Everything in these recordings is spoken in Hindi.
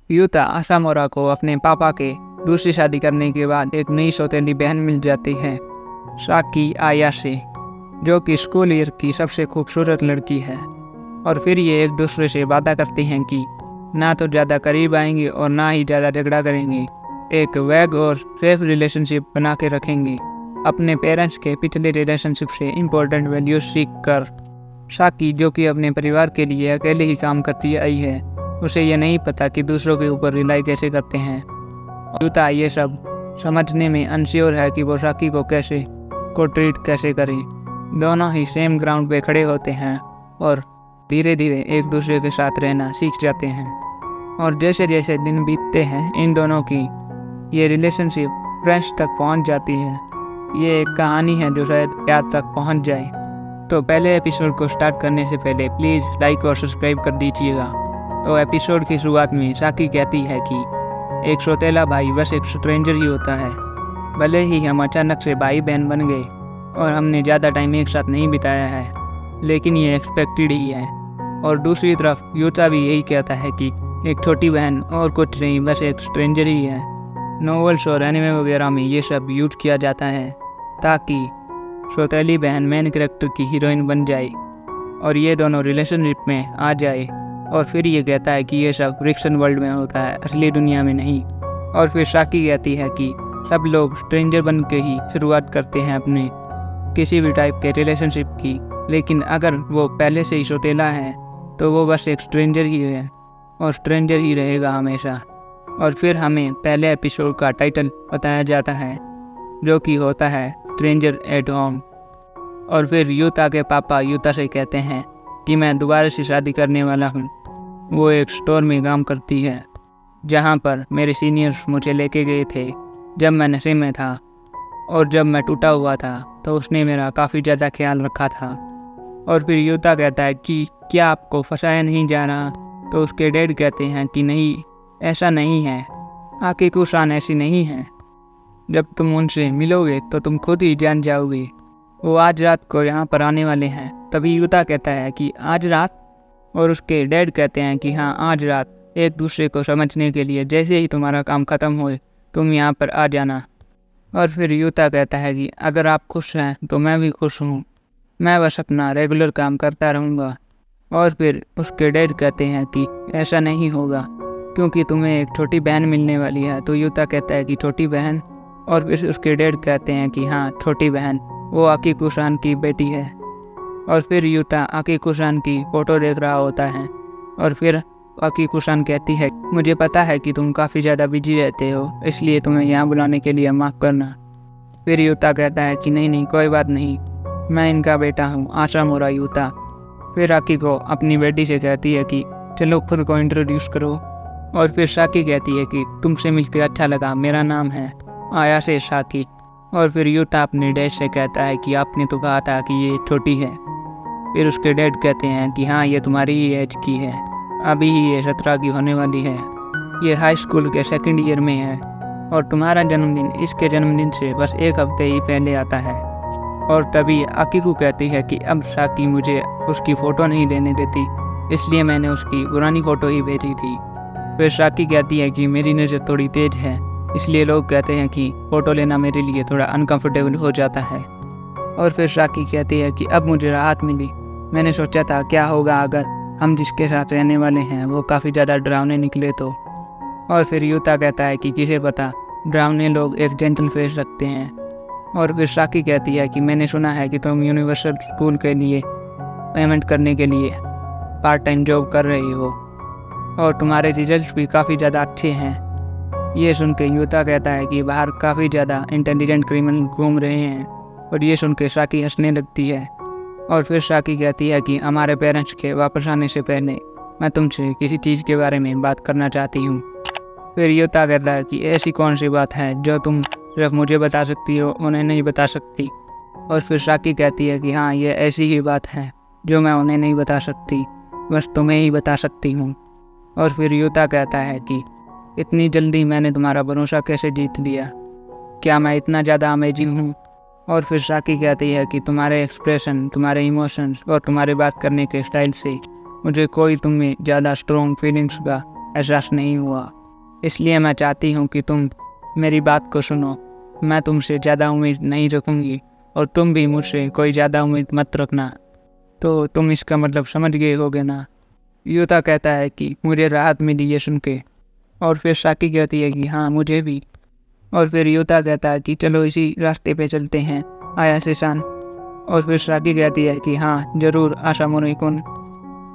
यूता असामोरा को अपने पापा के दूसरी शादी करने के बाद एक नई सौतेली बहन मिल जाती है, साकी आयासे, जो कि स्कूल ईयर की सबसे खूबसूरत लड़की है। और फिर ये एक दूसरे से वादा करते हैं कि ना तो ज़्यादा करीब आएंगे और ना ही ज़्यादा झगड़ा करेंगे, एक वैग और सेफ रिलेशनशिप बना के रखेंगे, अपने पेरेंट्स के पिछले रिलेशनशिप से इम्पोर्टेंट वैल्यूज सीख कर। साकी, जो कि अपने परिवार के लिए अकेले ही काम करती आई है, उसे ये नहीं पता कि दूसरों के ऊपर रिलाई कैसे करते हैं। यूता ये सब समझने में अनश्योर है कि वो साकी को ट्रीट कैसे करें। दोनों ही सेम ग्राउंड पे खड़े होते हैं और धीरे धीरे एक दूसरे के साथ रहना सीख जाते हैं। और जैसे जैसे दिन बीतते हैं, इन दोनों की ये रिलेशनशिप फ्रेंड्स तक पहुंच जाती है। ये एक कहानी है जो शायद प्यार तक पहुंच जाए। तो पहले एपिसोड को स्टार्ट करने से पहले प्लीज़ लाइक और सब्सक्राइब कर दीजिएगा। तो एपिसोड की शुरुआत में साकी कहती है कि एक सौतेला भाई बस एक स्ट्रेंजर ही होता है। भले ही हम अचानक से भाई बहन बन गए और हमने ज़्यादा टाइम एक साथ नहीं बिताया है, लेकिन ये एक्सपेक्टेड ही है। और दूसरी तरफ यूता भी यही कहता है कि एक छोटी बहन और कुछ नहीं, बस एक स्ट्रेंजर ही है। नॉवेल्स और एनिमे वगैरह में ये सब यूज किया जाता है ताकि सौतेली बहन मेन कैरेक्टर की हीरोइन बन जाए और ये दोनों रिलेशनशिप में आ जाए। और फिर ये कहता है कि ये सब फिक्शन वर्ल्ड में होता है, असली दुनिया में नहीं। और फिर साकी कहती है कि सब लोग स्ट्रेंजर बन के ही शुरुआत करते हैं अपने किसी भी टाइप के रिलेशनशिप की, लेकिन अगर वो पहले से ही सौतेला है तो वो बस एक स्ट्रेंजर ही है और स्ट्रेंजर ही रहेगा हमेशा। और फिर हमें पहले एपिसोड का टाइटल बताया जाता है, जो कि होता है स्ट्रेंजर एट होम। और फिर यूता के पापा यूता से कहते हैं कि मैं दोबारा से शादी करने वाला हूँ। वो एक स्टोर में काम करती है जहाँ पर मेरे सीनियर्स मुझे लेके गए थे जब मैं नशे में था, और जब मैं टूटा हुआ था तो उसने मेरा काफ़ी ज़्यादा ख्याल रखा था। और फिर यूता कहता है कि क्या आपको फंसाया नहीं जा रहा? तो उसके डैड कहते हैं कि नहीं, ऐसा नहीं है, आकी-कुसान ऐसी नहीं है। जब तुम उनसे मिलोगे तो तुम खुद ही जान जाओगे। वो आज रात को यहाँ पर आने वाले हैं। तभी यूता कहता है कि आज रात, और उसके डैड कहते हैं कि हाँ, आज रात, एक दूसरे को समझने के लिए जैसे ही तुम्हारा काम ख़त्म हो तुम यहाँ पर आ जाना। और फिर यूता कहता है कि अगर आप खुश हैं तो मैं भी खुश हूँ, मैं बस अपना रेगुलर काम करता रहूँगा। और फिर उसके डैड कहते हैं कि ऐसा नहीं होगा क्योंकि तुम्हें एक छोटी बहन मिलने वाली है। तो यूता कहता है कि छोटी बहन? और फिर उसके डैड कहते हैं कि हाँ, छोटी बहन, वो आकी-कुसान की बेटी है। और फिर यूता आकी-कुसान की फ़ोटो देख रहा होता है और फिर आकी-कुसान कहती है, मुझे पता है कि तुम काफ़ी ज़्यादा बिजी रहते हो, इसलिए तुम्हें यहाँ बुलाने के लिए माफ़ करना। फिर यूता कहता है कि नहीं नहीं, कोई बात नहीं, मैं इनका बेटा हूँ, असामोरा यूता। फिर आकी को अपनी बेटी से कहती है कि चलो खुद को इंट्रोड्यूस करो। और फिर साकी कहती है कि तुमसे मिलकर अच्छा लगा, मेरा नाम है आयासे साकी। और फिर यूता अपने डैड से कहता है कि आपने तो कहा था कि ये छोटी है। फिर उसके डैड कहते हैं कि हाँ, ये तुम्हारी ही एज की है, अभी ही ये 17 की होने वाली है, ये हाई स्कूल के सेकंड ईयर में है और तुम्हारा जन्मदिन इसके जन्मदिन से बस एक हफ्ते ही पहले आता है। और तभी आकीकू कहती है कि अब साकी मुझे उसकी फ़ोटो नहीं देने देती, इसलिए मैंने उसकी पुरानी फ़ोटो ही भेजी थी। फिर साकी कहती है कि मेरी नज़र थोड़ी तेज़ है, इसलिए लोग कहते हैं कि फ़ोटो लेना मेरे लिए थोड़ा अनकंफर्टेबल हो जाता है। और फिर साकी कहती है कि अब मुझे राहत मिली, मैंने सोचा था क्या होगा अगर हम जिसके साथ रहने वाले हैं वो काफ़ी ज़्यादा डरावने निकले तो। और फिर यूता कहता है कि किसे पता, डरावने लोग एक जेंटल फेस रखते हैं। और फिर साकी कहती है कि मैंने सुना है कि तुम यूनिवर्सल स्कूल के लिए पेमेंट करने के लिए पार्ट टाइम जॉब कर रही हो और तुम्हारे रिजल्ट भी काफ़ी ज़्यादा अच्छे हैं। ये सुन के यूता कहता है कि बाहर काफ़ी ज़्यादा इंटेलिजेंट क्रिमिनल घूम रहे हैं। और ये सुन के साकी हंसने लगती है। और फिर साकी कहती है कि हमारे पेरेंट्स के वापस आने से पहले मैं तुमसे किसी चीज़ के बारे में बात करना चाहती हूँ। फिर यूता कहता है कि ऐसी कौन सी बात है जो तुम सिर्फ मुझे बता सकती हो, उन्हें नहीं बता सकती। और फिर साकी कहती है कि हाँ, ये ऐसी ही बात है जो मैं उन्हें नहीं बता सकती, बस तुम्हें ही बता सकती हूँ। और फिर यूता कहता है कि इतनी जल्दी मैंने तुम्हारा भरोसा कैसे जीत लिया, क्या मैं इतना ज़्यादा अमेजिंग हूँ? और फिर साकी कहती है कि तुम्हारे एक्सप्रेशन, तुम्हारे इमोशंस और तुम्हारे बात करने के स्टाइल से मुझे कोई तुम में ज़्यादा स्ट्रॉन्ग फीलिंग्स का एहसास नहीं हुआ। इसलिए मैं चाहती हूँ कि तुम मेरी बात को सुनो। मैं तुमसे ज़्यादा उम्मीद नहीं रखूँगी और तुम भी मुझसे कोई ज़्यादा उम्मीद मत रखना। तो तुम इसका मतलब समझ गए होगे ना। युता कहता है कि मुझे राहत मिली ये सुन के। और फिर साकी कहती है कि हाँ मुझे भी। और फिर युता कहता है कि चलो इसी रास्ते पे चलते हैं आया से शान। और फिर साकी कहती है कि हाँ ज़रूर आशा मोनिकुन।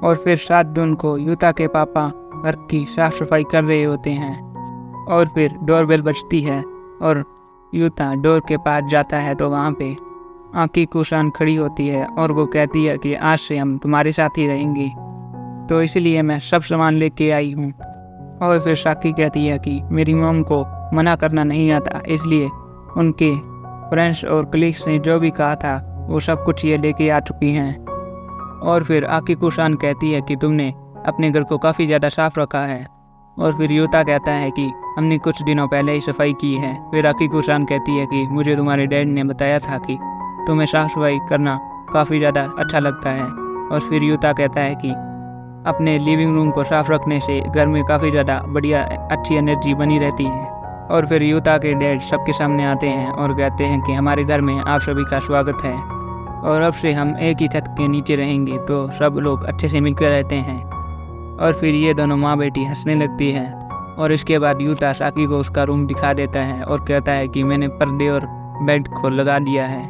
और फिर 7 जून को युता के पापा घर की साफ सफाई कर रहे होते हैं और फिर डोरबेल बजती है और युता डोर के पास जाता है तो वहाँ पे आकी कुशान खड़ी होती है और वो कहती है कि आज से हम तुम्हारे साथ ही रहेंगे, तो इसलिए मैं सब सामान लेके आई हूँ। और फिर साकी कहती है कि मेरी मॉम को मना करना नहीं आता, इसलिए उनके फ्रेंड्स और कलीग्स ने जो भी कहा था वो सब कुछ ये लेके आ चुकी हैं। और फिर आकी कुशान कहती है कि तुमने अपने घर को काफ़ी ज़्यादा साफ रखा है। और फिर युता कहता है कि हमने कुछ दिनों पहले ही सफाई की है। फिर आकी कुशान कहती है कि मुझे तुम्हारे डैड ने बताया था कि तुम्हें साफ सफाई करना काफ़ी ज़्यादा अच्छा लगता है। और फिर युता कहता है कि अपने लिविंग रूम को साफ रखने से घर में काफ़ी ज़्यादा बढ़िया अच्छी एनर्जी बनी रहती है। और फिर युता के डैड सबके सामने आते हैं और कहते हैं कि हमारे घर में आप सभी का स्वागत है और अब से हम एक ही छत के नीचे रहेंगे, तो सब लोग अच्छे से मिलकर रहते हैं। और फिर ये दोनों माँ बेटी हंसने लगती हैं। और इसके बाद युता साकी को उसका रूम दिखा देता है और कहता है कि मैंने पर्दे और बेड को लगा दिया है,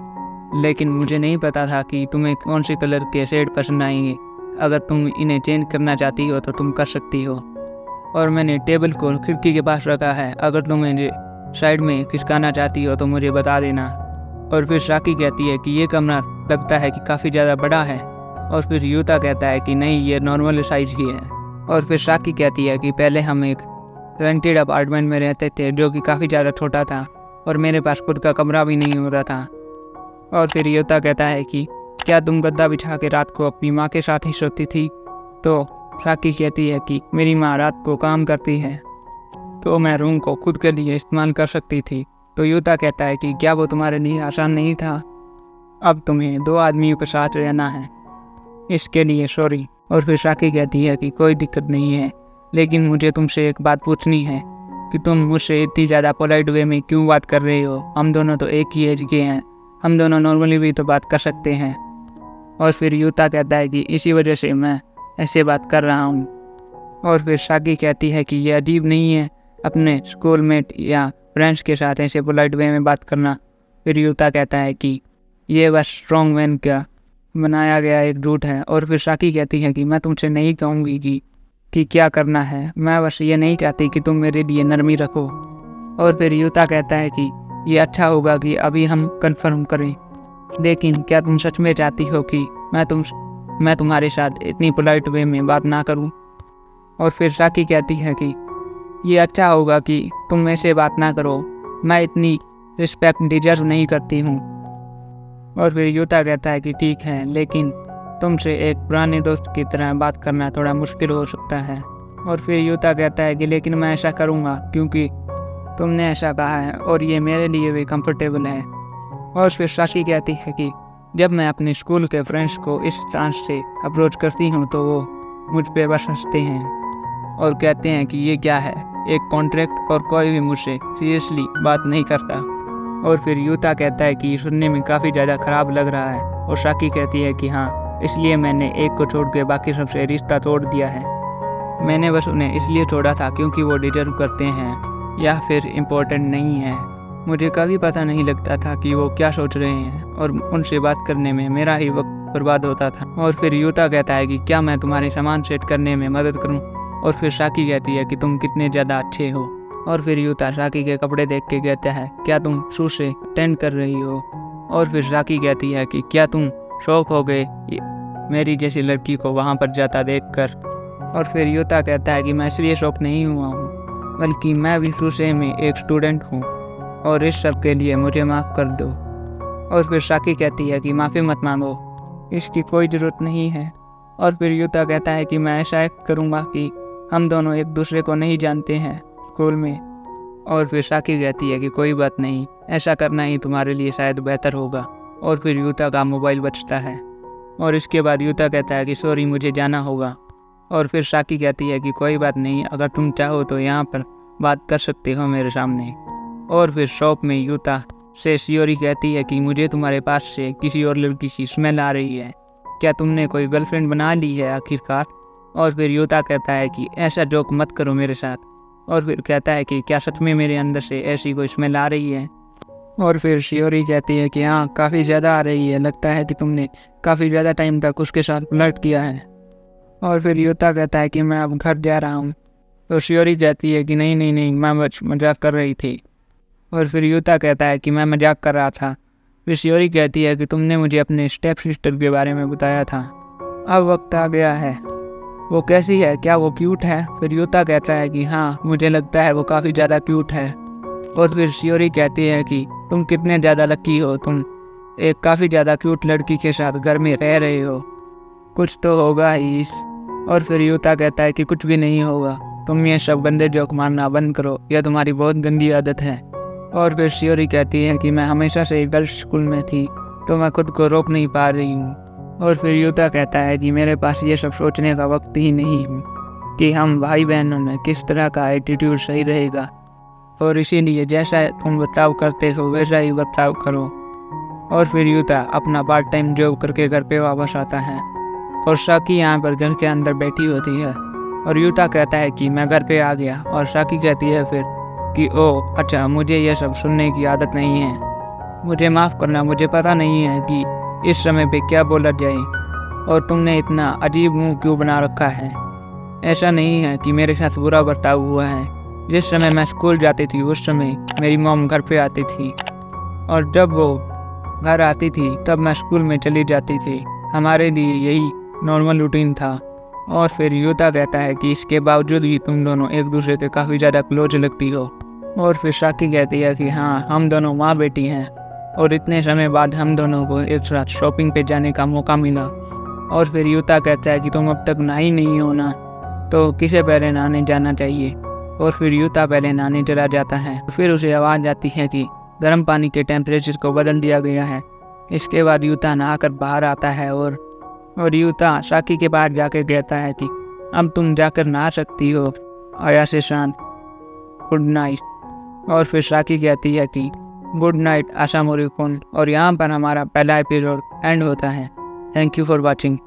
लेकिन मुझे नहीं पता था कि तुम्हें कौन से कलर के शेड पसंद आएंगे। अगर तुम इन्हें चेंज करना चाहती हो तो तुम कर सकती हो। और मैंने टेबल को खिड़की के पास रखा है, अगर तुम मुझे साइड में खिसकाना चाहती हो तो मुझे बता देना। और फिर साकी कहती है कि ये कमरा लगता है कि काफ़ी ज़्यादा बड़ा है। और फिर युता कहता है कि नहीं ये नॉर्मल साइज़ ही है। और फिर साकी कहती है कि पहले हम एक रेंटेड अपार्टमेंट में रहते थे जो कि काफ़ी ज़्यादा छोटा था और मेरे पास खुद का कमरा भी नहीं हो रहा था। और फिर युता कहता है कि क्या तुम गद्दा बिछा के रात को अपनी माँ के साथ ही सोती थी? तो साकी कहती है कि मेरी माँ रात को काम करती है तो मैं रूम को खुद के लिए इस्तेमाल कर सकती थी। तो युता कहता है कि क्या वो तुम्हारे लिए आसान नहीं था? अब तुम्हें 2 आदमियों के साथ रहना है, इसके लिए सॉरी। और फिर साकी कहती है कि कोई दिक्कत नहीं है, लेकिन मुझे तुमसे एक बात पूछनी है कि तुम मुझसे इतनी ज़्यादा पोलाइट वे में क्यों बात कर रहे हो? हम दोनों तो एक ही एज के हैं, हम दोनों नॉर्मली भी तो बात कर सकते हैं। और फिर युता कहता है कि इसी वजह से मैं ऐसे बात कर रहा हूँ। और फिर साकी कहती है कि यह अजीब नहीं है अपने स्कूलमेट या फ्रेंड्स के साथ ऐसे पोलाइट वे में बात करना। फिर युता कहता है कि ये बस स्ट्रॉन्ग मैन का बनाया गया एक झूठ है। और फिर साकी कहती है कि मैं तुमसे नहीं कहूँगी कि क्या करना है, मैं बस ये नहीं चाहती कि तुम मेरे लिए नरमी रखो। और फिर युता कहता है कि ये अच्छा होगा कि अभी हम कंफर्म करें, लेकिन क्या तुम सच में चाहती हो कि मैं तुम्हारे साथ इतनी पोलाइट वे में बात ना करूं? और फिर साकी कहती है कि ये अच्छा होगा कि तुम ऐसे बात ना करो, मैं इतनी रिस्पेक्ट डिजर्व नहीं करती हूँ। और फिर युता कहता है कि ठीक है, लेकिन तुमसे एक पुराने दोस्त की तरह बात करना थोड़ा मुश्किल हो सकता है। और फिर युता कहता है कि लेकिन मैं ऐसा करूँगा क्योंकि तुमने ऐसा कहा है और ये मेरे लिए भी कंफर्टेबल है। और फिर साकी कहती है कि जब मैं अपने स्कूल के फ्रेंड्स को इस चांस से अप्रोच करती हूँ तो वो मुझ पे बस हंसते हैं और कहते हैं कि ये क्या है, एक कॉन्ट्रैक्ट, और कोई भी मुझसे सीरियसली बात नहीं करता। और फिर युता कहता है कि सुनने में काफ़ी ज़्यादा ख़राब लग रहा है। और साकी कहती है कि हाँ, इसलिए मैंने एक को छोड़ के बाकी सबसे रिश्ता तोड़ दिया है। मैंने बस उन्हें इसलिए छोड़ा था क्योंकि वो डिजर्व करते हैं या फिर इम्पोर्टेंट नहीं है। मुझे कभी पता नहीं लगता था कि वो क्या सोच रहे हैं और उनसे बात करने में मेरा ही वक्त बर्बाद होता था। और फिर युता कहता है कि क्या मैं तुम्हारे सामान सेट करने में मदद करूं? और फिर साकी कहती है कि तुम कितने ज़्यादा अच्छे हो। और फिर युता साकी के कपड़े देख के कहता है क्या तुम शू से अटेंड कर रही हो? और फिर साकी कहती है कि क्या तुम शौक हो गए मेरी जैसी लड़की को वहाँ पर जाता देखकर? और फिर युता कहता है कि मैं इसलिए शौक नहीं हुआ हूँ, बल्कि मैं भी शूशे में एक स्टूडेंट हूँ और इस सब के लिए मुझे माफ़ कर दो। और फिर साकी कहती है कि माफ़ी मत मांगो, इसकी कोई ज़रूरत नहीं है। और फिर युता कहता है कि मैं ऐसा करूँगा कि हम दोनों एक दूसरे को नहीं जानते हैं स्कूल में। और फिर साकी कहती है कि कोई बात नहीं, ऐसा करना ही तुम्हारे लिए शायद बेहतर होगा। और फिर युता का मोबाइल बजता है और इसके बाद युता कहता है कि सॉरी मुझे जाना होगा। और फिर साकी कहती है कि कोई बात नहीं, अगर तुम चाहो तो यहाँ पर बात कर सकते हो मेरे सामने। और फिर शॉप में यूता से शियोरी कहती है कि मुझे तुम्हारे पास से किसी और लड़की की स्मेल आ रही है, क्या तुमने कोई गर्लफ्रेंड बना ली है आखिरकार। और फिर यूता कहता है कि ऐसा जोक मत करो मेरे साथ। और फिर कहता है कि क्या सच में मेरे अंदर से ऐसी कोई स्मेल आ रही है। और फिर शियोरी कहती है कि हाँ, काफ़ी ज़्यादा आ रही है, लगता है कि तुमने काफ़ी ज़्यादा टाइम तक उसके साथ फ्लर्ट किया है। और फिर यूता कहता है कि मैं अब घर जा रहा हूँ। तो शियोरी कहती है कि नहीं नहीं नहीं, मैं मजाक कर रही थी। और फिर यूता कहता है कि मैं मजाक कर रहा था। फिर शियोरी कहती है कि तुमने मुझे अपने स्टेप सिस्टर के बारे में बताया था, अब वक्त आ गया है, वो कैसी है, क्या वो क्यूट है। फिर यूता कहता है कि हाँ, मुझे लगता है वो काफ़ी ज़्यादा क्यूट है। और फिर शियोरी कहती है कि तुम कितने ज़्यादा लकी हो, तुम एक काफ़ी ज़्यादा क्यूट लड़की के साथ घर में रह रहे हो, कुछ तो होगा ही इस। और फिर यूता कहता है कि कुछ भी नहीं होगा, तुम ये सब गंदे जोक मारना बंद करो, यह तुम्हारी बहुत गंदी आदत है। और फिर शियोरी कहती है कि मैं हमेशा से गर्ल्स स्कूल में थी, तो मैं खुद को रोक नहीं पा रही हूँ। और फिर यूता कहता है कि मेरे पास ये सब सोचने का वक्त ही नहीं है कि हम भाई बहनों में किस तरह का एटीट्यूड सही रहेगा, और इसीलिए जैसा तुम बर्ताव करते हो वैसा ही बर्ताव करो। और फिर यूता अपना पार्ट टाइम जॉब करके घर पे वापस आता है, और साकी यहाँ पर घर के अंदर बैठी होती है। और यूता कहता है कि मैं घर पे आ गया। और साकी कहती है फिर कि ओह अच्छा, मुझे यह सब सुनने की आदत नहीं है, मुझे माफ़ करना, मुझे पता नहीं है कि इस समय पे क्या बोला जाए, और तुमने इतना अजीब मुंह क्यों बना रखा है। ऐसा नहीं है कि मेरे साथ बुरा बर्ताव हुआ है, जिस समय मैं स्कूल जाती थी उस समय मेरी मॉम घर पे आती थी, और जब वो घर आती थी तब मैं स्कूल में चली जाती थी, हमारे लिए यही नॉर्मल रूटीन था। और फिर यूता कहता है कि इसके बावजूद भी तुम दोनों एक दूसरे के काफ़ी ज़्यादा क्लोज लगती हो। और फिर साकी कहती है कि हाँ, हम दोनों माँ बेटी हैं, और इतने समय बाद हम दोनों को एक साथ शॉपिंग पे जाने का मौका मिला। और फिर यूता कहता है कि तुम अब तक नहाई नहीं हो ना, तो किसे पहले नहाने जाना चाहिए। और फिर यूता पहले नहाने चला जाता है। फिर उसे आवाज़ आती है कि गर्म पानी के टेम्परेचर को बदल दिया गया है। इसके बाद यूता नहाकर बाहर आता है, और यूता साकी के पास जाकर कहता है कि अब तुम जाकर नहा सकती हो, आया से शांत, गुड नाइट। और फिर साकी कहती है कि गुड नाइट आशा मोरिकुन। और यहाँ पर हमारा पहला एपिसोड एंड होता है। Thank you for watching.